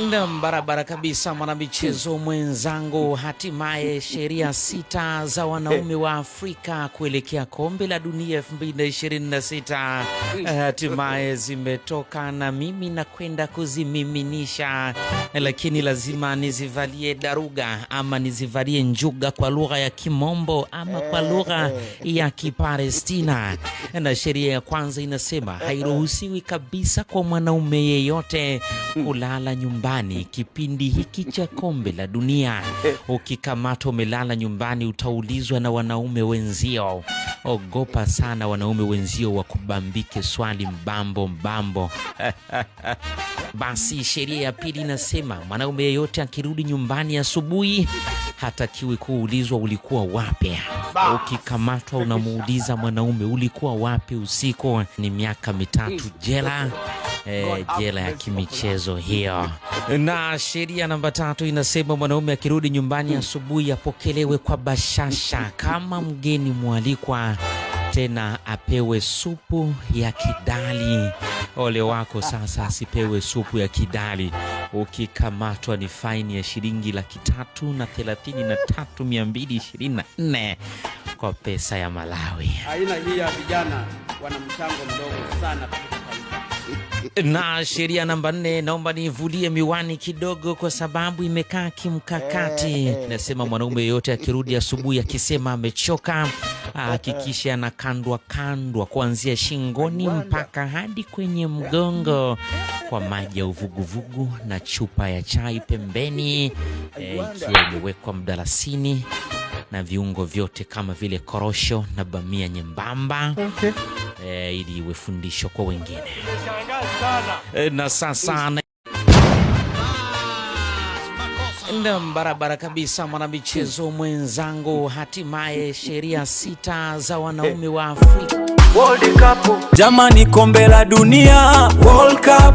Barabara kabisa mwanamichezo mwenzangu, hatimaye sheria 6 za wanaume wa Afrika kuelekea kombe la dunia 2026 hatimaye zimetoka, na mimi nakwenda kuzimiminisha, lakini lazima nizivalie daruga ama nizivalie njuga kwa lugha ya Kimombo ama kwa lugha ya Kipalestina. Na sheria ya kwanza inasema hairuhusiwi kabisa kwa mwanaume yeyote kulala nyumbani kipindi hiki cha kombe la dunia. Ukikamatwa umelala nyumbani utaulizwa na wanaume wenzio. Ogopa sana wanaume wenzio wakubambike swali mbambo. Basi sheria ya pili inasema mwanaume yeyote akirudi nyumbani asubuhi hatakiwi kuulizwa ulikuwa wapi. Ukikamatwa unamuuliza mwanaume ulikuwa wapi usiku, ni miaka 3 jela. Jela ya kimichezo hiyo. Na sheria namba 3 inasema mwanaume akirudi nyumbani asubuhi apokelewe kwa bashasha kama mgeni mwalikwa, tena apewe supu ya kidali. Ole wako sasa asipewe supu ya kidali. Ukikamatwa ni faini ya shilingi 333,224 kwa pesa ya Malawi. Aina hii ya vijana wana mchango mdogo sana. Na sheria namba 4, naomba nivulie miwani kidogo kwa sababu imekaa kimkakati. Nasema mwanaume yote akirudi asubuhi akisema amechoka, hakikisha anakandwa kuanzia shingoni mpaka hadi kwenye mgongo kwa maji ya uvuguvugu na chupa ya chai pembeni, ikiwa imewekwa mdalasini na viungo vyote kama vile korosho na bamia nyembamba, ili iwe fundisho kwa wengine. Na sasa barabara kabisa mwanamichezo mwenzangu, hatimaye sheria 6 za wanaume wa Afrika. World Cup, jamani, kombe la dunia, World Cup.